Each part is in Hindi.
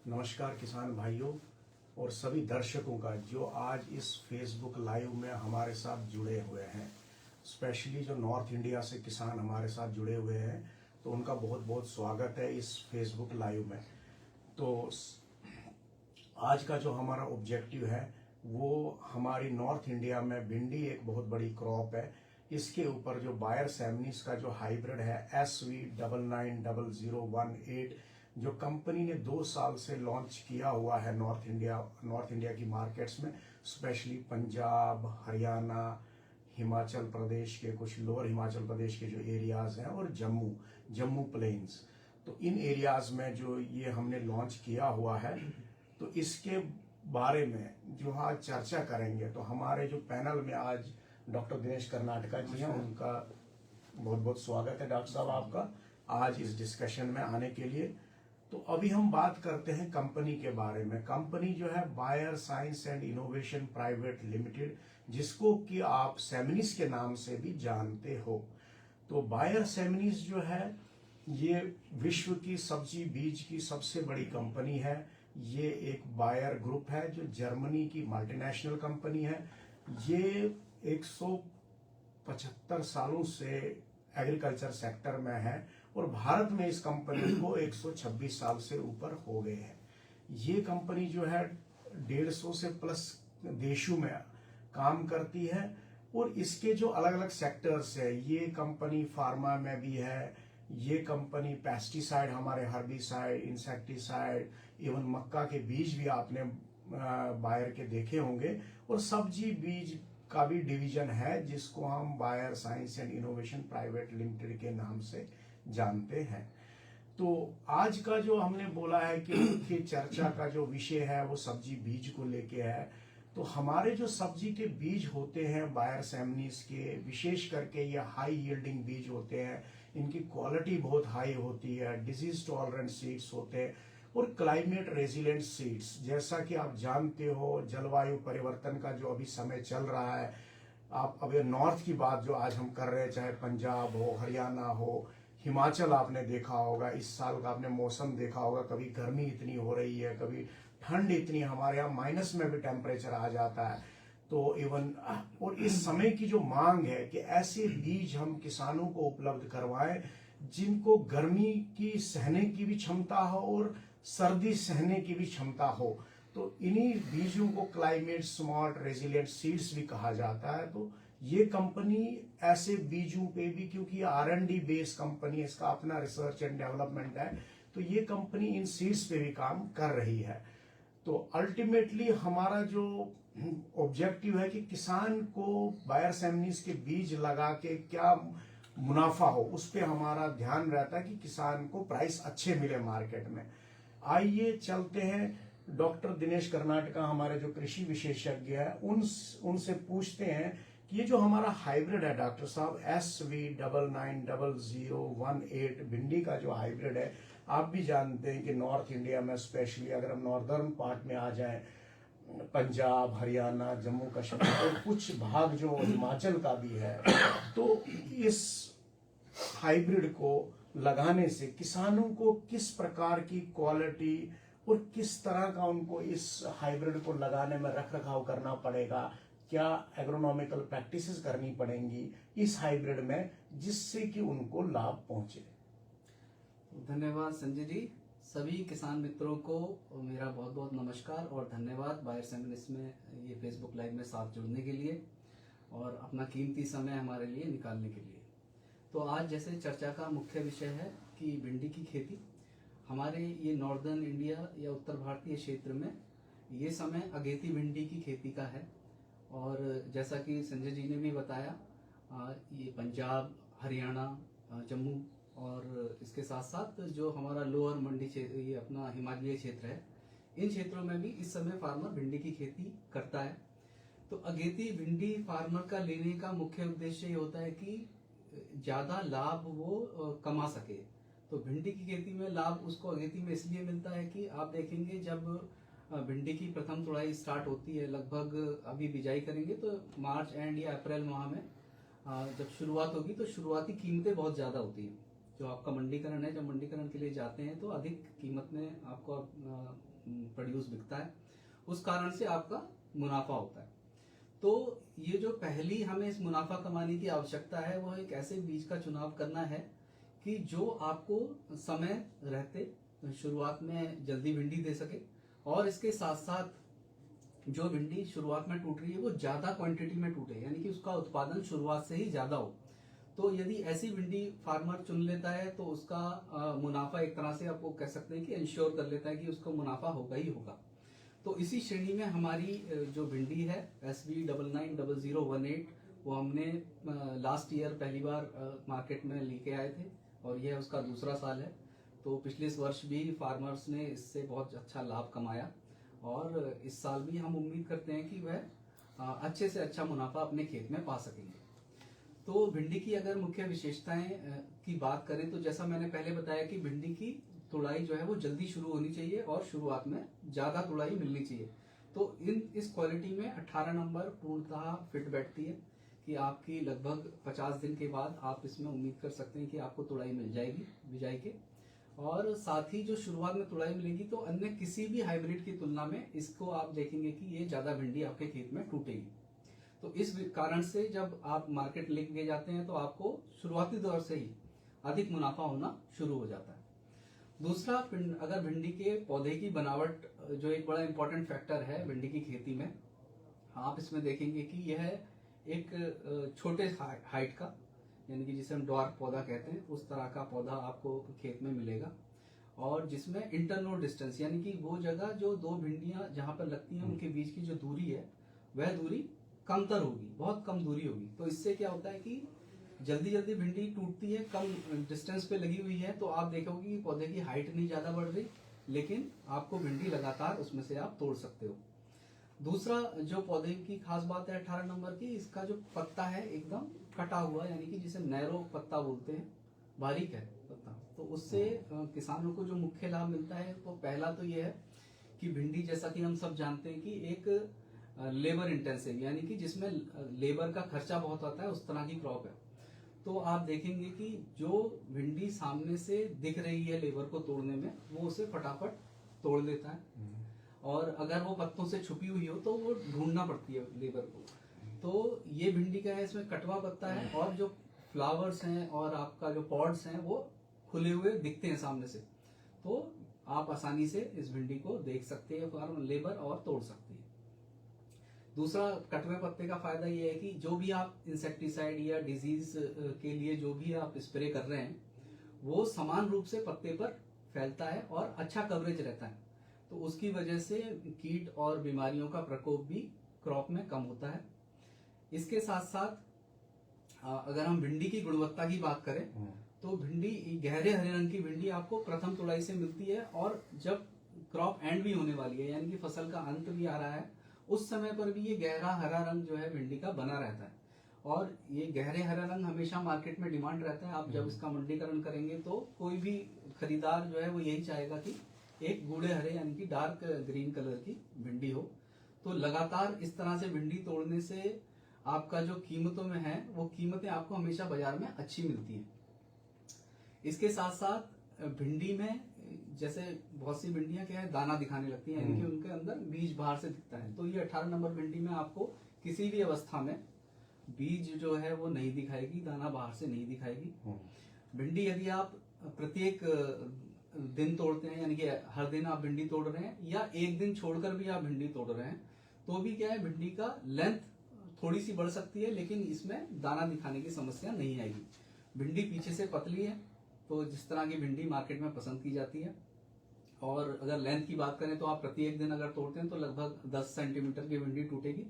नमस्कार किसान भाइयों और सभी दर्शकों का जो आज इस फेसबुक लाइव में हमारे साथ जुड़े हुए हैं। स्पेशली जो नॉर्थ इंडिया से किसान हमारे साथ जुड़े हुए हैं तो उनका बहुत बहुत स्वागत है इस फेसबुक लाइव में। तो आज का जो हमारा ऑब्जेक्टिव है वो हमारी नॉर्थ इंडिया में भिंडी एक बहुत बड़ी क्रॉप है। इसके ऊपर जो बायर सैमनीज का जो हाइब्रिड है SV990018 जो कंपनी ने 2 साल से लॉन्च किया हुआ है नॉर्थ इंडिया की मार्केट्स में, स्पेशली पंजाब, हरियाणा, हिमाचल प्रदेश के कुछ लोअर हिमाचल प्रदेश के जो एरियाज हैं और जम्मू प्लेन्स, तो इन एरियाज में जो ये हमने लॉन्च किया हुआ है, तो इसके बारे में जो आज चर्चा करेंगे। तो हमारे जो पैनल में आज डॉक्टर दिनेश कर्नाटका जी हैं, उनका बहुत बहुत स्वागत है डॉक्टर साहब आपका आज इस डिस्कशन में आने के लिए। तो अभी हम बात करते हैं कंपनी के बारे में। कंपनी जो है Bayer science and innovation private limited, जिसको कि आप सेमिनिस के नाम से भी जानते हो। तो बायर सेमिनिस जो है ये विश्व की सब्जी बीज की सबसे बड़ी कंपनी है। ये एक बायर ग्रुप है जो जर्मनी की मल्टीनेशनल कंपनी है। ये 175 सालों से एग्रीकल्चर सेक्टर में है और भारत में इस कंपनी को 126 साल से ऊपर हो गए हैं। ये कंपनी जो है 150 से प्लस देशों में काम करती है और इसके जो अलग अलग सेक्टर्स है, ये कंपनी फार्मा में भी है, ये कंपनी पेस्टिसाइड, हमारे हर्बिसाइड, इंसेक्टिसाइड, इवन मक्का के बीज भी आपने बायर के देखे होंगे, और सब्जी बीज का भी डिवीजन है जिसको हम Bayer science and innovation private limited के नाम से जानते हैं। तो आज का जो हमने बोला है कि चर्चा का जो विषय है वो सब्जी बीज को लेके है। तो हमारे जो सब्जी के बीज होते हैं बायर सैमनीस के, विशेष करके ये हाई यील्डिंग बीज होते हैं, इनकी क्वालिटी बहुत हाई होती है, डिजीज टॉलरेंट सीड्स होते हैं और क्लाइमेट रेजिलेंट सीड्स। जैसा कि आप जानते हो जलवायु परिवर्तन का जो अभी समय चल रहा है, आप अभी नॉर्थ की बात जो आज हम कर रहे हैं, चाहे पंजाब हो, हरियाणा हो, हिमाचल, आपने देखा होगा इस साल का आपने मौसम देखा होगा, कभी गर्मी इतनी हो रही है, कभी ठंड इतनी, हमारे यहाँ माइनस में भी टेम्परेचर आ जाता है। तो इवन और इस समय की जो मांग है कि ऐसे बीज हम किसानों को उपलब्ध करवाएं जिनको गर्मी की सहने की भी क्षमता हो और सर्दी सहने की भी क्षमता हो। तो इन्हीं बीजों को क्लाइमेट स्मार्ट रेजिलिएंट सीड्स भी कहा जाता है। तो ये कंपनी ऐसे बीजों पे भी, क्योंकि R&D बेस्ड कंपनी है, इसका अपना रिसर्च एंड डेवलपमेंट है, तो ये कंपनी इन सीड्स पे भी काम कर रही है। तो अल्टीमेटली हमारा जो ऑब्जेक्टिव है कि किसान को बायर सैमनीस के बीज लगा के क्या मुनाफा हो, उस पे हमारा ध्यान रहता है कि किसान को प्राइस अच्छे मिले मार्केट में। आइए चलते हैं, डॉक्टर दिनेश कर्नाटका हमारे जो कृषि विशेषज्ञ है उनसे पूछते हैं कि ये जो हमारा हाइब्रिड है डॉक्टर साहब SV990018 भिंडी का जो हाइब्रिड है, आप भी जानते हैं कि नॉर्थ इंडिया में स्पेशली अगर हम नॉर्दर्न पार्ट में आ जाएं, पंजाब, हरियाणा, जम्मू कश्मीर और कुछ भाग जो हिमाचल का भी है, तो इस हाइब्रिड को लगाने से किसानों को किस प्रकार की क्वालिटी और किस तरह का उनको इस हाइब्रिड को लगाने में रख रखाव करना पड़ेगा, क्या एग्रोनॉमिकल प्रैक्टिसेस करनी पड़ेंगी इस हाइब्रिड में जिससे कि उनको लाभ पहुंचे। धन्यवाद संजय जी। सभी किसान मित्रों को मेरा बहुत बहुत नमस्कार और धन्यवाद बायर सैमनीस में ये फेसबुक लाइव में साथ जुड़ने के लिए और अपना कीमती समय हमारे लिए निकालने के लिए। तो आज जैसे चर्चा का मुख्य विषय है कि भिंडी की खेती हमारे ये नॉर्दर्न इंडिया या उत्तर भारतीय क्षेत्र में ये समय अगेती भिंडी की खेती का है। और जैसा कि संजय जी ने भी बताया, ये पंजाब, हरियाणा, जम्मू और इसके साथ साथ जो हमारा लोअर मंडी क्षेत्र, ये अपना हिमालय क्षेत्र है, इन क्षेत्रों में भी इस समय फार्मर भिंडी की खेती करता है। तो अगेती भिंडी फार्मर का लेने का मुख्य उद्देश्य ये होता है कि ज्यादा लाभ वो कमा सके। तो भिंडी की खेती में लाभ उसको अगेती में इसलिए मिलता है कि आप देखेंगे जब भिंडी की प्रथम तुड़ाई स्टार्ट होती है, लगभग अभी बिजाई करेंगे तो मार्च एंड या अप्रैल माह में जब शुरुआत होगी तो शुरुआती कीमतें बहुत ज्यादा होती हैं। जो आपका मंडीकरण है, जब मंडीकरण के लिए जाते हैं तो अधिक कीमत में आपको प्रोड्यूस बिकता है, उस कारण से आपका मुनाफा होता है। तो ये जो पहली हमें इस मुनाफा कमाने की आवश्यकता है वो एक ऐसे बीज का चुनाव करना है कि जो आपको समय रहते शुरुआत में जल्दी भिंडी दे सके, और इसके साथ साथ जो भिंडी शुरुआत में टूट रही है वो ज्यादा क्वांटिटी में टूटे, यानी कि उसका उत्पादन शुरुआत से ही ज्यादा हो। तो यदि ऐसी भिंडी फार्मर चुन लेता है तो उसका मुनाफा एक तरह से आपको कह सकते हैं कि इंश्योर कर लेता है कि उसका मुनाफा होगा ही होगा। तो इसी श्रेणी में हमारी जो भिंडी है SB990018, वो हमने लास्ट ईयर पहली बार मार्केट में लेके आए थे और यह उसका दूसरा साल है। तो पिछले वर्ष भी फार्मर्स ने इससे बहुत अच्छा लाभ कमाया और इस साल भी हम उम्मीद करते हैं कि वह अच्छे से अच्छा मुनाफा अपने खेत में पा सकेंगे। तो भिंडी की अगर मुख्य विशेषताएं की बात करें तो जैसा मैंने पहले बताया कि भिंडी की तुड़ाई जो है वो जल्दी शुरू होनी चाहिए और शुरुआत में ज्यादा तुड़ाई मिलनी चाहिए। तो इस क्वालिटी में 18 नंबर पूर्णतः फिट बैठती है कि आपकी लगभग 50 दिन के बाद आप इसमें उम्मीद कर सकते हैं कि आपको तुड़ाई मिल जाएगी बिजाई के। और साथ ही जो शुरुआत में तुड़ाई मिलेगी तो अन्य किसी भी हाइब्रिड की तुलना में इसको आप देखेंगे कि ये ज्यादा भिंडी आपके खेत में टूटेगी। तो इस कारण से जब आप मार्केट लेके जाते हैं तो आपको शुरुआती दौर से ही अधिक मुनाफा होना शुरू हो जाता है। दूसरा, अगर भिंडी के पौधे की बनावट जो एक बड़ा इंपॉर्टेंट फैक्टर है भिंडी की खेती में, आप इसमें देखेंगे कि यह एक छोटे हाइट का, यानी कि जिसे हम ड्वार्फ पौधा कहते हैं, उस तरह का पौधा आपको खेत में मिलेगा और जिसमें इंटरनोड डिस्टेंस, यानी कि वो जगह जो दो भिंडियां जहां पर लगती हैं उनके बीच की जो दूरी है वह दूरी कमतर होगी, बहुत कम दूरी होगी। तो इससे क्या होता है कि जल्दी जल्दी भिंडी टूटती है, कम डिस्टेंस पे लगी हुई है, तो आप देखोगे कि पौधे की हाइट नहीं ज्यादा बढ़ रही, लेकिन आपको भिंडी लगातार उसमें से आप तोड़ सकते हो। दूसरा जो पौधे की खास बात है 18 नंबर की, इसका जो पत्ता है एकदम कटा हुआ, यानी कि जिसे नैरो पत्ता बोलते हैं, बारीक है पत्ता। तो उससे किसानों को जो मुख्य लाभ मिलता है तो पहला तो यह है कि भिंडी, जैसा कि हम सब जानते हैं कि एक लेबर इंटेंसिव, यानी कि जिसमें लेबर का खर्चा बहुत आता है, उस तरह की क्रॉप है। तो आप देखेंगे कि जो भिंडी सामने से दिख रही है लेबर को तोड़ने में, वो उसे फटाफट तोड़ लेता है, और अगर वो पत्तों से छुपी हुई हो तो वो ढूंढना पड़ती है लेबर को। तो ये भिंडी का है, इसमें कटवा पत्ता है और जो फ्लावर्स हैं और आपका जो पॉड्स हैं वो खुले हुए दिखते हैं सामने से, तो आप आसानी से इस भिंडी को देख सकते हैं फार्म लेबर और तोड़ सकते हैं। दूसरा, कटवे पत्ते का फायदा ये है कि जो भी आप इंसेक्टिसाइड या डिजीज के लिए जो भी आप स्प्रे कर रहे हैं वो समान रूप से पत्ते पर फैलता है और अच्छा कवरेज रहता है, तो उसकी वजह से कीट और बीमारियों का प्रकोप भी क्रॉप में कम होता है। इसके साथ साथ अगर हम भिंडी की गुणवत्ता की बात करें तो भिंडी, गहरे हरे रंग की भिंडी आपको प्रथम तुड़ाई से मिलती है, और जब क्रॉप एंड भी होने वाली है, यानी कि फसल का अंत भी आ रहा है, उस समय पर भी ये गहरा हरा रंग जो है भिंडी का बना रहता है। और ये गहरे हरा रंग हमेशा मार्केट में डिमांड रहता है। आप जब इसका मंडीकरण करेंगे तो कोई भी खरीदार जो है वो यही चाहेगा कि एक गूढ़े हरे, यानी कि डार्क ग्रीन कलर की भिंडी हो। तो लगातार इस तरह से भिंडी तोड़ने से आपका जो कीमतों में है वो कीमतें आपको हमेशा बाजार में अच्छी मिलती हैं। इसके साथ साथ भिंडी में जैसे बहुत सी भिंडियां क्या है, दाना दिखाने लगती हैं, यानी कि उनके अंदर बीज बाहर से दिखता है। तो ये 18 नंबर भिंडी में आपको किसी भी अवस्था में बीज जो है वो नहीं दिखाएगी, दाना बाहर से नहीं दिखाएगी। भिंडी यदि आप प्रत्येक दिन तोड़ते हैं, यानी कि हर दिन आप भिंडी तोड़ रहे हैं या एक दिन छोड़कर भी आप भिंडी तोड़ रहे हैं, तो भी क्या है, भिंडी का लेंथ थोड़ी सी बढ़ सकती है, लेकिन इसमें दाना दिखाने की समस्या नहीं आएगी। भिंडी पीछे से पतली है, तो जिस तरह की भिंडी मार्केट में पसंद की जाती है। और अगर लेंथ की बात करें तो आप प्रत्येक दिन अगर तोड़ते हैं तो लगभग 10 सेंटीमीटर की भिंडी टूटेगी,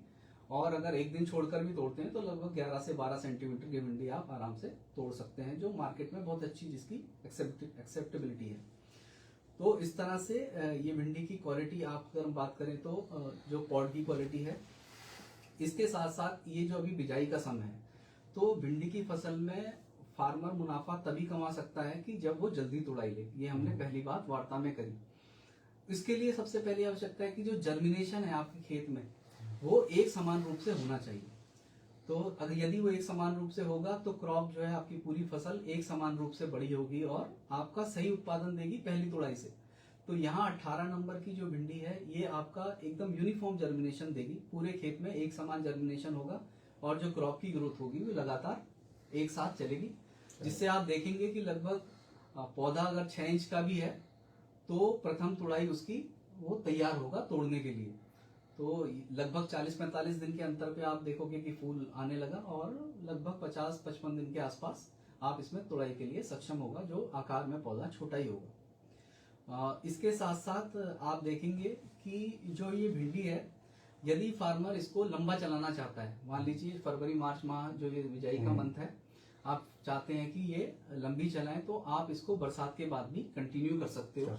और अगर एक दिन छोड़कर भी तोड़ते हैं तो लगभग 11 से 12 सेंटीमीटर की भिंडी आप आराम से तोड़ सकते हैं, जो मार्केट में बहुत अच्छी जिसकी एक्सेप्टेबिलिटी है। तो इस तरह से ये भिंडी की क्वालिटी आप अगर बात करें तो जो पॉड की क्वालिटी है। इसके साथ साथ ये जो अभी बिजाई का समय है, तो भिंडी की फसल में फार्मर मुनाफा तभी कमा सकता है कि जब वो जल्दी तुड़ाई ले। ये हमने पहली बात वार्ता में करी। इसके लिए सबसे पहली आवश्यकता है कि जो जर्मिनेशन है आपके खेत में वो एक समान रूप से होना चाहिए। तो अगर यदि वो एक समान रूप से होगा तो क्रॉप जो है आपकी पूरी फसल एक समान रूप से बड़ी होगी और आपका सही उत्पादन देगी पहली तुड़ाई से। तो यहाँ 18 नंबर की जो भिंडी है ये आपका एकदम यूनिफॉर्म जर्मिनेशन देगी, पूरे खेत में एक समान जर्मिनेशन होगा और जो क्रॉप की ग्रोथ होगी वो लगातार एक साथ चलेगी, जिससे आप देखेंगे कि लगभग पौधा अगर 6 इंच का भी है तो प्रथम तुड़ाई उसकी वो तैयार होगा तोड़ने के लिए। तो लगभग 40-45 दिन के अंतर पे आप देखोगे कि फूल आने लगा और लगभग 50-55 दिन के आसपास आप इसमें तुड़ाई के लिए सक्षम होगा, जो आकार में पौधा छोटा ही होगा। इसके साथ साथ आप देखेंगे कि जो ये भिंडी है, यदि फार्मर इसको लंबा चलाना चाहता है, मान लीजिए फरवरी मार्च माह जो ये बिजाई का मंथ है, आप चाहते हैं कि ये लंबी चलाएं, तो आप इसको बरसात के बाद भी कंटिन्यू कर सकते हो,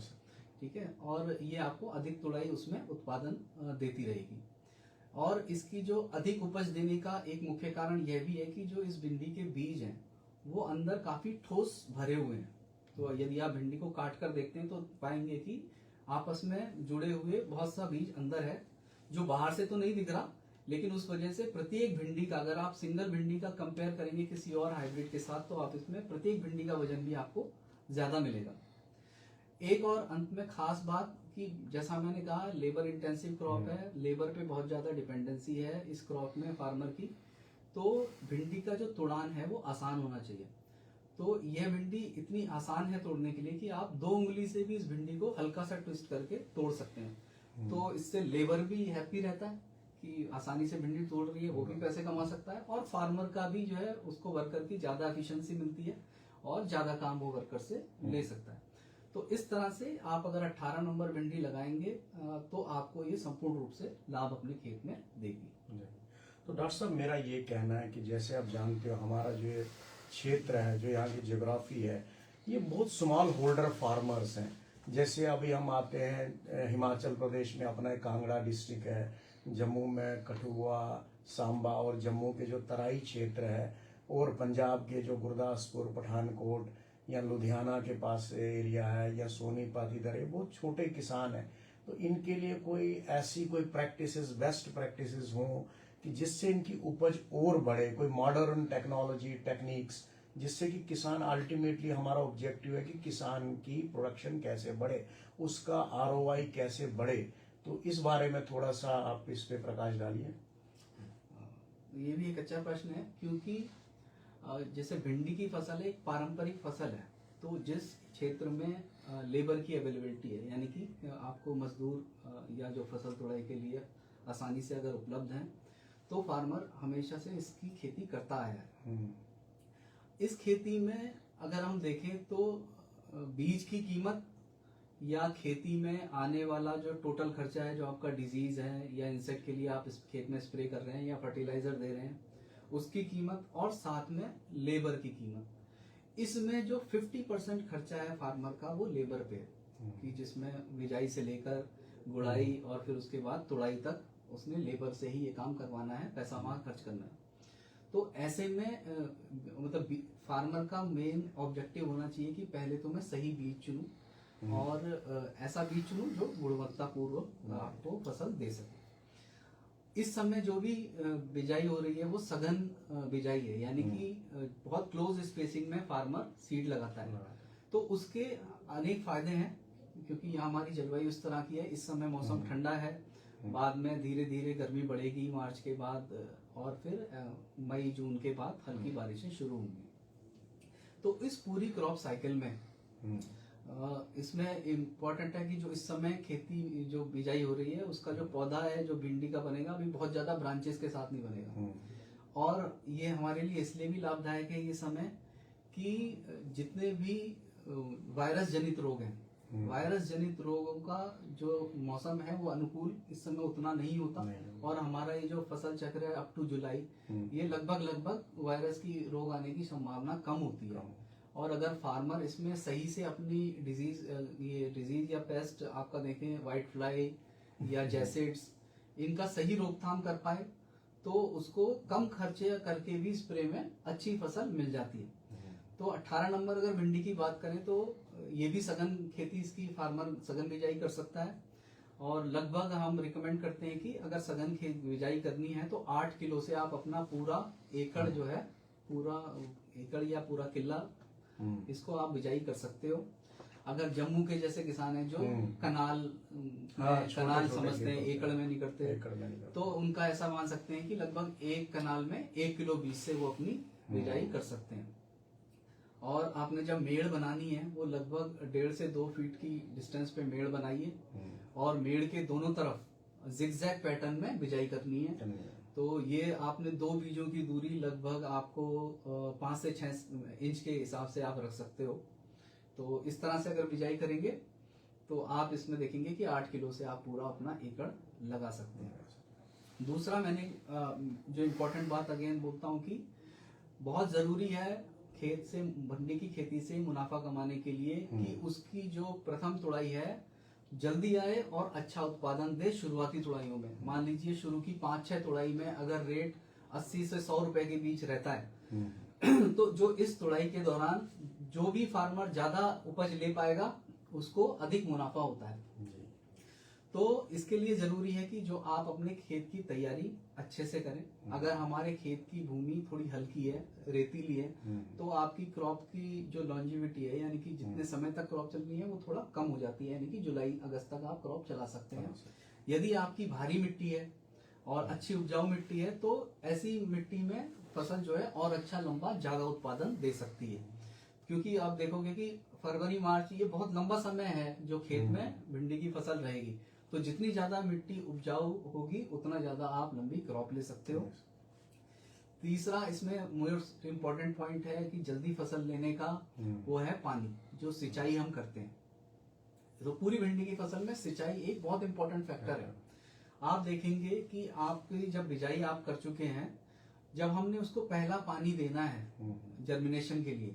ठीक है, और ये आपको अधिक तुड़ाई उसमें उत्पादन देती रहेगी। और इसकी जो अधिक उपज देने का एक मुख्य कारण यह भी है कि जो इस भिंडी के बीज हैं वो अंदर काफी ठोस भरे हुए हैं। तो यदि आप भिंडी को काट कर देखते हैं तो पाएंगे कि आपस में जुड़े हुए बहुत सा बीज अंदर है, जो बाहर से तो नहीं दिख रहा, लेकिन उस वजह से प्रत्येक भिंडी का, अगर आप सिंगल भिंडी का कंपेयर करेंगे किसी और हाइब्रिड के साथ, तो आप इसमें प्रत्येक भिंडी का वजन भी आपको ज्यादा मिलेगा। एक और अंत में खास बात कि जैसा मैंने कहा, लेबर इंटेंसिव क्रॉप है, लेबर पे बहुत ज्यादा डिपेंडेंसी है इस क्रॉप में फार्मर की, तो भिंडी का जो तुड़ान है वो आसान होना चाहिए। तो यह भिंडी इतनी आसान है तोड़ने के लिए कि आप 2 उंगली से भी इस भिंडी को हल्का सा ट्विस्ट करके तोड़ सकते हैं। तो इससे लेबर भी हैप्पी रहता है कि आसानी से भिंडी तोड़ रही है, वो भी पैसे कमा सकता है, और फार्मर का भी जो है उसको वर्कर की ज्यादा एफिशिएंसी मिलती है और ज्यादा काम वो वर्कर से ले सकता है। तो इस तरह से आप अगर 18 नंबर भिंडी लगाएंगे तो आपको ये संपूर्ण रूप से लाभ अपने खेत में देगी। तो डॉक्टर साहब, मेरा ये कहना है कि जैसे आप जानते हो हमारा जो ये क्षेत्र है, जो यहाँ की ज्योग्राफी है, ये बहुत स्मॉल होल्डर फार्मर्स हैं। जैसे अभी हम आते हैं हिमाचल प्रदेश में अपना एक कांगड़ा डिस्ट्रिक्ट है, जम्मू में कठुआ, सांबा और जम्मू के जो तराई क्षेत्र है, और पंजाब के जो गुरदासपुर, पठानकोट या लुधियाना के पास एरिया है, या सोनीपत, इधर ये बहुत छोटे किसान हैं। तो इनके लिए कोई ऐसी कोई प्रैक्टिसेस, बेस्ट प्रैक्टिसेस हों कि जिससे इनकी उपज और बढ़े, कोई मॉडर्न टेक्नोलॉजी, टेक्निक्स, जिससे कि किसान, अल्टीमेटली हमारा ऑब्जेक्टिव है कि किसान की प्रोडक्शन कैसे बढ़े, उसका ROI कैसे बढ़े। तो इस बारे में थोड़ा सा आप इस पे प्रकाश डालिए। ये भी एक अच्छा प्रश्न है, क्योंकि जैसे भिंडी की फसल एक पारंपरिक फसल है, तो जिस क्षेत्र में लेबर की अवेलेबिलिटी है, यानी कि आपको मजदूर या जो फसल तोड़ाई के लिए आसानी से अगर उपलब्ध हैं, तो फार्मर हमेशा से इसकी खेती करता आया है। इस खेती में अगर हम देखें तो बीज की कीमत या खेती में आने वाला जो टोटल खर्चा है, जो आपका डिजीज है या इंसेक्ट के लिए आप इस खेत में स्प्रे कर रहे हैं या फर्टिलाइजर दे रहे हैं, उसकी कीमत, और साथ में लेबर की कीमत, इसमें जो 50% खर्चा है फार्मर का वो लेबर पे है, कि जिसमें बिजाई से लेकर गुड़ाई और फिर उसके बाद तुड़ाई तक उसने लेबर से ही ये काम करवाना है, पैसा वहां खर्च करना है। तो ऐसे में मतलब फार्मर का मेन ऑब्जेक्टिव होना चाहिए कि पहले तो मैं सही बीज चुनूं और ऐसा बीज चुनूं जो गुणवत्तापूर्वक आपको फसल दे सके। इस समय जो भी बिजाई हो रही है वो सघन बिजाई है, यानी कि बहुत क्लोज स्पेसिंग में फार्मर सीड लगाता है। तो उसके अनेक फायदे हैं, क्योंकि यहाँ हमारी जलवायु इस तरह की है, इस समय मौसम ठंडा है, बाद में धीरे धीरे गर्मी बढ़ेगी मार्च के बाद, और फिर मई जून के बाद हल्की बारिशें शुरू होंगी। तो इस पूरी क्रॉप साइकिल में इसमें इम्पोर्टेंट है कि जो इस समय खेती जो बिजाई हो रही है उसका जो पौधा है जो भिंडी का बनेगा, अभी बहुत ज्यादा ब्रांचेस के साथ नहीं बनेगा। और ये हमारे लिए इसलिए भी लाभदायक है ये समय कि जितने भी वायरस जनित रोग हैं, वायरस जनित रोगों का जो मौसम है वो अनुकूल इस समय उतना नहीं होता, और हमारा ये जो फसल चक्र है अप टू जुलाई, ये लगभग वायरस की रोग आने की संभावना कम होती है। और अगर फार्मर इसमें सही से अपनी डिजीज या पेस्ट आपका देखें, व्हाइट फ्लाई या जैसिड्स, इनका सही रोकथाम कर पाए तो उसको कम खर्चे करके भी स्प्रे में अच्छी फसल मिल जाती है। तो 18 नंबर अगर भिंडी की बात करें तो ये भी सघन खेती, इसकी फार्मर सघन बिजाई कर सकता है, और लगभग हम रिकमेंड करते हैं कि अगर सघन खेत बिजाई करनी है तो 8 किलो से आप अपना पूरा एकड़ जो है, पूरा एकड़ या पूरा किला, इसको आप बिजाई कर सकते हो। अगर जम्मू के जैसे किसान हैं जो कनाल कनाल समझते हैं, एकड़ में नहीं करते, तो उनका ऐसा मान सकते हैं कि लगभग एक कनाल में 1 किलो बीज से वो अपनी बिजाई कर सकते हैं। और आपने जब मेड़ बनानी है वो लगभग 1.5 से 2 फीट की डिस्टेंस पे मेड़ बनाइए और मेड़ के दोनों तरफ जिगजैग पैटर्न में बिजाई करनी है। तो ये आपने 2 बीजों की दूरी लगभग आपको 5 से 6 इंच के हिसाब से आप रख सकते हो। तो इस तरह से अगर बिजाई करेंगे तो आप इसमें देखेंगे कि 8 किलो से आप पूरा अपना एकड़ लगा सकते हैं। दूसरा, मैंने जो इम्पोर्टेंट बात अगेन बोलता हूँ कि बहुत जरूरी है खेत से, भिंडी की खेती से मुनाफा कमाने के लिए कि उसकी जो प्रथम तुड़ाई है जल्दी आए और अच्छा उत्पादन दे। शुरुआती तुड़ाइयों में मान लीजिए शुरू की 5-6 तुड़ाई में अगर रेट 80 से 100 रुपए के बीच रहता है तो जो इस तुड़ाई के दौरान जो भी फार्मर ज्यादा उपज ले पाएगा उसको अधिक मुनाफा होता है। तो इसके लिए जरूरी है कि जो आप अपने खेत की तैयारी अच्छे से करें। अगर हमारे खेत की भूमि थोड़ी हल्की है, रेतीली है, तो आपकी क्रॉप की जो लॉन्जिविटी है, यानी कि जितने समय तक क्रॉप चलनी है वो थोड़ा कम हो जाती है, यानी कि जुलाई अगस्त तक आप क्रॉप चला सकते हैं। यदि आपकी भारी मिट्टी है और अच्छी उपजाऊ मिट्टी है तो ऐसी मिट्टी में फसल जो है और अच्छा लंबा ज्यादा उत्पादन दे सकती है। क्योंकि आप देखोगे कि फरवरी मार्च ये बहुत लंबा समय है जो खेत में भिंडी की फसल रहेगी, तो जितनी ज्यादा मिट्टी उपजाऊ होगी उतना ज्यादा आप लंबी क्रॉप ले सकते हो। तीसरा इसमें मोस्ट इम्पोर्टेंट पॉइंट है कि जल्दी फसल लेने का, वो है पानी, जो सिंचाई हम करते हैं। तो पूरी भिंडी की फसल में सिंचाई एक बहुत इंपॉर्टेंट फैक्टर है। आप देखेंगे कि आपकी जब बिजाई आप कर चुके हैं, जब हमने उसको पहला पानी देना है जर्मिनेशन के लिए,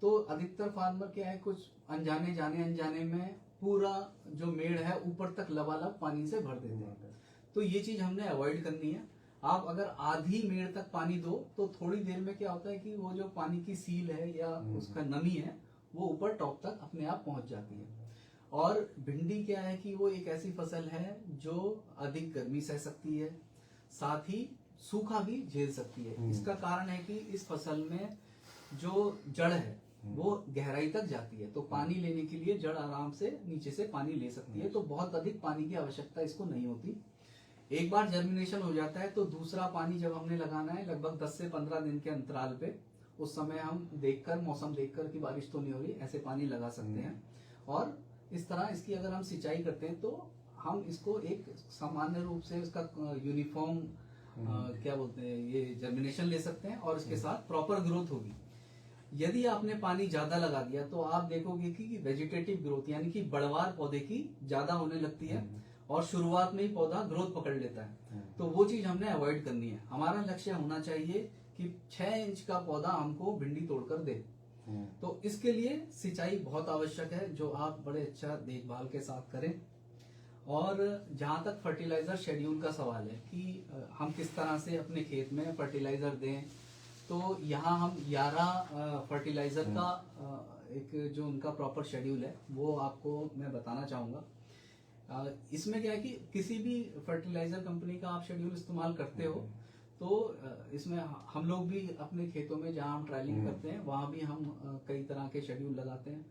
तो अधिकतर फार्मर क्या है, कुछ अनजाने में पूरा जो मेड़ है ऊपर तक लबालब पानी से भर देते हैं। तो ये चीज हमने अवॉइड करनी है। आप अगर आधी मेड़ तक पानी दो तो थोड़ी देर में क्या होता है कि वो जो पानी की सील है या उसका नमी है वो ऊपर टॉप तक अपने आप पहुंच जाती है। और भिंडी क्या है कि वो एक ऐसी फसल है जो अधिक गर्मी सह सकती है, साथ ही सूखा भी झेल सकती है। इसका कारण है कि इस फसल में जो जड़ है वो गहराई तक जाती है, तो पानी लेने के लिए जड़ आराम से नीचे से पानी ले सकती है, तो बहुत अधिक पानी की आवश्यकता इसको नहीं होती। एक बार जर्मिनेशन हो जाता है तो दूसरा पानी जब हमने लगाना है लगभग 10 से 15 दिन के अंतराल पे, उस समय हम देखकर, मौसम देखकर कि बारिश तो नहीं हो रही, ऐसे पानी लगा सकते हैं। और इस तरह इसकी अगर हम सिंचाई करते हैं तो हम इसको एक सामान्य रूप से इसका यूनिफॉर्म क्या बोलते हैं, ये जर्मिनेशन ले सकते हैं और इसके साथ प्रॉपर ग्रोथ होगी। यदि आपने पानी ज्यादा लगा दिया तो आप देखोगे कि वेजिटेटिव ग्रोथ यानी कि बढ़वार पौधे की ज्यादा होने लगती है और शुरुआत में ही पौधा ग्रोथ पकड़ लेता है। तो वो चीज हमने अवॉइड करनी है। हमारा लक्ष्य होना चाहिए कि 6 इंच का पौधा हमको भिंडी तोड़कर दे। तो इसके लिए सिंचाई बहुत आवश्यक है, जो आप बड़े अच्छा देखभाल के साथ करें। और जहां तक फर्टिलाइजर शेड्यूल का सवाल है कि हम किस तरह से अपने खेत में फर्टिलाइजर दें, तो यहाँ हम 11 फर्टिलाइजर का एक जो उनका प्रॉपर शेड्यूल है वो आपको मैं बताना चाहूँगा। इसमें क्या है कि किसी भी फर्टिलाइजर कंपनी का आप शेड्यूल इस्तेमाल करते हो तो इसमें हम लोग भी अपने खेतों में जहाँ हम ट्रायलिंग करते हैं वहाँ भी हम कई तरह के शेड्यूल लगाते हैं।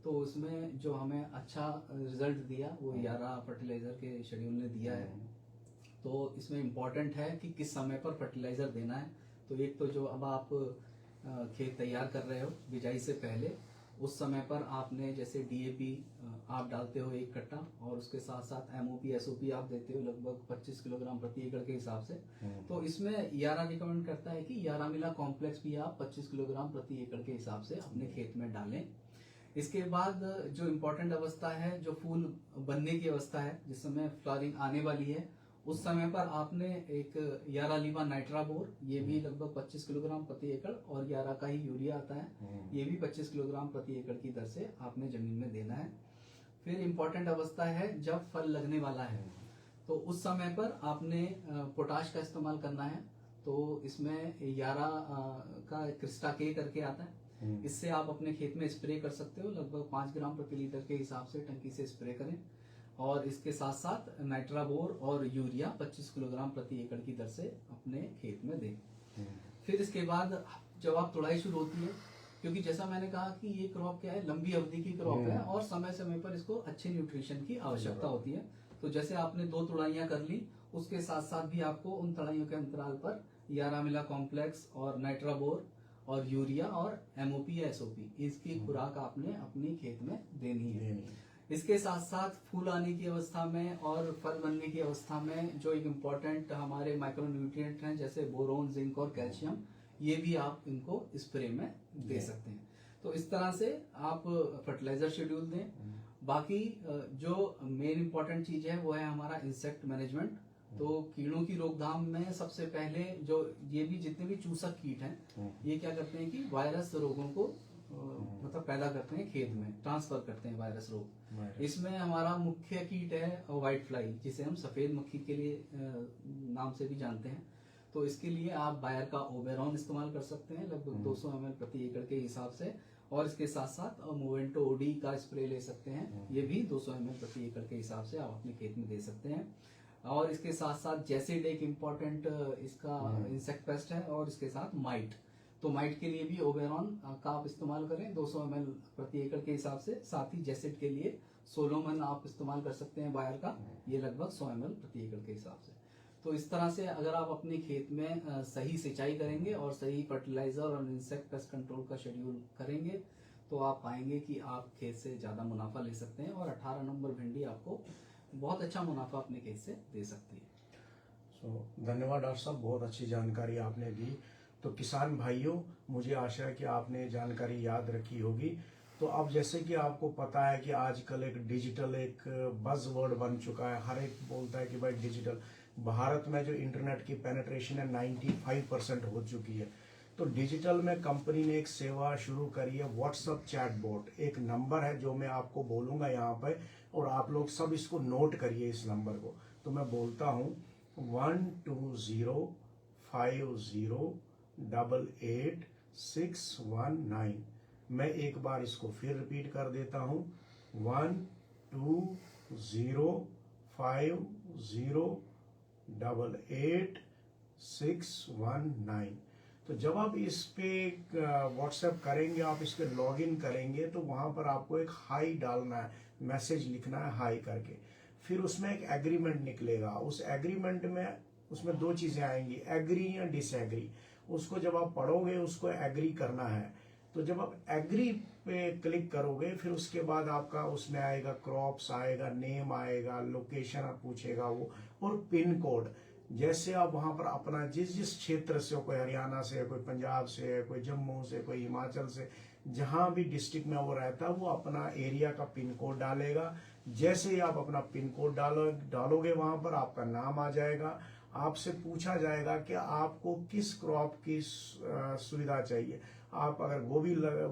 तो उसमें जो हमें अच्छा रिजल्ट दिया वो 11 फर्टिलाइजर के शेड्यूल ने दिया है। तो इसमें इम्पोर्टेंट है कि किस समय पर फर्टिलाइजर देना है। तो एक तो जो अब आप खेत तैयार कर रहे हो बिजाई से पहले, उस समय पर आपने जैसे डीएपी आप डालते हो 1 कट्टा, और उसके साथ साथ एमओपी एसओपी आप देते हो लगभग 25 किलोग्राम प्रति एकड़ के हिसाब से। तो इसमें यारा रिकमेंड करता है कि यारा मिला कॉम्प्लेक्स भी आप 25 किलोग्राम प्रति एकड़ के हिसाब से अपने खेत में डालें। इसके बाद जो इम्पोर्टेंट अवस्था है, जो फूल बनने की अवस्था है, जिस समय फ्लावरिंग आने वाली है, उस समय पर आपने एक यारा लीवा नाइट्राबोर, ये भी लगभग 25 किलोग्राम प्रति एकड़, और यारा का ही यूरिया आता है, ये भी 25 किलोग्राम प्रति एकड़ की दर से आपने जमीन में देना है। फिर इम्पोर्टेंट अवस्था है जब फल लगने वाला है, तो उस समय पर आपने पोटाश का इस्तेमाल करना है। तो इसमें यारा का क्रिस्टा के करके आता है, इससे आप अपने खेत में स्प्रे कर सकते हो। लगभग 5 ग्राम प्रति लीटर के हिसाब से टंकी से स्प्रे करें। और इसके साथ साथ नाइट्राबोर और यूरिया 25 किलोग्राम प्रति एकड़ की दर से अपने खेत में दें। फिर इसके बाद जब आप तुड़ाई शुरू होती है, क्योंकि जैसा मैंने कहा कि ये क्रॉप क्या है, लंबी अवधि की क्रॉप है और समय समय पर इसको अच्छे न्यूट्रिशन की आवश्यकता होती है। तो जैसे आपने 2 तुड़ाइयां कर ली, उसके साथ साथ भी आपको उन तुड़ाइयों के अंतराल पर यारामिला कॉम्प्लेक्स और नाइट्राबोर और यूरिया और एमओपी या एसओपी इसकी खुराक आपने अपनी खेत में देनी है। इसके साथ साथ फूल आने की अवस्था में और फल बनने की अवस्था में जो एक इम्पोर्टेंट हमारे माइक्रोन्यूट्रिएंट हैं, जैसे बोरोन, जिंक और कैल्शियम, ये भी आप इनको स्प्रे में दे सकते हैं। तो इस तरह से आप फर्टिलाइजर शेड्यूल दें। बाकी जो मेन इम्पोर्टेंट चीज है वो है हमारा इंसेक्ट मैनेजमेंट। तो कीड़ों की रोकथाम में सबसे पहले जो ये भी जितने भी चूसक कीट हैं, ये क्या करते हैं कि वायरस रोगों को मतलब पैदा करते हैं, खेत में ट्रांसफर करते हैं वायरस रोग। इसमें हमारा मुख्य कीट है व्हाइट फ्लाई, जिसे हम सफेद मक्खी के लिए नाम से भी जानते हैं। तो इसके लिए आप बायर का ओबेरॉन इस्तेमाल कर सकते हैं लगभग 200 ml प्रति एकड़ के हिसाब से, और इसके साथ साथ मोवेंटो ओडी का स्प्रे ले सकते हैं, ये भी 200 ml प्रति एकड़ के हिसाब से आप अपने खेत में दे सकते हैं। और इसके साथ साथ जैसिड एक इम्पोर्टेंट इसका इंसेक्ट पेस्ट है, और इसके साथ माइट। तो माइट के लिए भी ओबेरॉन का आप इस्तेमाल करें 200 ml प्रति एकड़ के हिसाब से। साथ ही जैसिड के लिए सोलोमन आप इस्तेमाल कर सकते हैं बायर का, ये लगभग 100 ml प्रति एकड़ के हिसाब से। तो इस तरह से अगर आप अपने खेत में सही सिंचाई करेंगे और सही फर्टिलाइजर और इंसेक्ट पेस्ट कंट्रोल का शेड्यूल करेंगे, तो आप पाएंगे कि आप खेत से ज्यादा मुनाफा ले सकते हैं, और 18 नंबर भिंडी आपको बहुत अच्छा मुनाफा अपने खेत से दे सकती है। धन्यवाद डॉक्टर साहब, बहुत अच्छी जानकारी आपने दी। तो किसान भाइयों, मुझे आशा है कि आपने जानकारी याद रखी होगी। तो अब जैसे कि आपको पता है कि आजकल एक डिजिटल एक बज वर्ड बन चुका है, हर एक बोलता है कि भाई डिजिटल। भारत में जो इंटरनेट की पेनिट्रेशन है 95% हो चुकी है। तो डिजिटल में कंपनी ने एक सेवा शुरू करी है, व्हाट्सएप चैटबॉट। एक नंबर है जो मैं आपको बोलूंगा यहाँ पे, और आप लोग सब इसको नोट करिए इस नंबर को। तो मैं बोलता हूँ 1205088619। मैं एक बार इसको फिर रिपीट कर देता हूँ 1205088619। तो जब आप इस पे व्हाट्सएप करेंगे, आप इस पे लॉगिन करेंगे, तो वहां पर आपको एक हाई डालना है, मैसेज लिखना है हाई करके। फिर उसमें एक एग्रीमेंट निकलेगा। उस एग्रीमेंट में उसमें 2 चीजें आएंगी, एग्री या डिसएग्री। उसको जब आप पढ़ोगे उसको एग्री करना है। तो जब आप एग्री पे क्लिक करोगे, फिर उसके बाद आपका उसमें आएगा क्रॉप्स आएगा, नेम आएगा, लोकेशन आप पूछेगा वो, और पिन कोड। जैसे आप वहां पर अपना जिस क्षेत्र से हो, कोई हरियाणा से है, कोई पंजाब से है, कोई जम्मू से, कोई हिमाचल से, जहां भी डिस्ट्रिक्ट में वो रहता है, वो अपना एरिया का पिन कोड डालेगा। जैसे ही आप अपना पिन कोड डालोगे, वहां पर आपका नाम आ जाएगा। आपसे पूछा जाएगा कि आपको किस क्रॉप की सुविधा चाहिए। आप अगर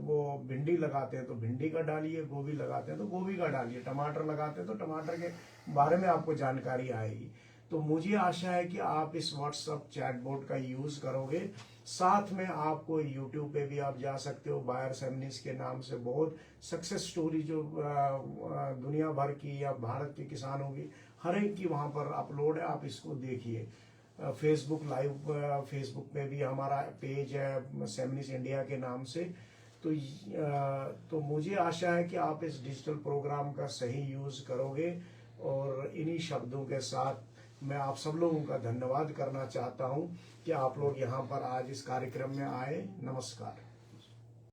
वो भिंडी लगाते हैं तो भिंडी का डालिए, गोभी लगाते हैं तो गोभी का डालिए, टमाटर लगाते हैं तो टमाटर के बारे में आपको जानकारी आएगी। तो मुझे आशा है कि आप इस व्हाट्सएप चैटबॉट का यूज करोगे। साथ में आपको यूट्यूब पे भी आप जा सकते हो, बायर सेमिनिस्ट के नाम से बहुत सक्सेस स्टोरी जो दुनिया भर की या भारत के किसानों की हर एक की वहां पर अपलोड है, आप इसको देखिए। फेसबुक लाइव, फेसबुक पे भी हमारा पेज है सेमिनिस्ट इंडिया के नाम से। तो मुझे आशा है कि आप इस डिजिटल प्रोग्राम का सही यूज करोगे। और इन्हीं शब्दों के साथ मैं आप सब लोगों का धन्यवाद करना चाहता हूं कि आप लोग यहाँ पर आज इस कार्यक्रम में आए। नमस्कार।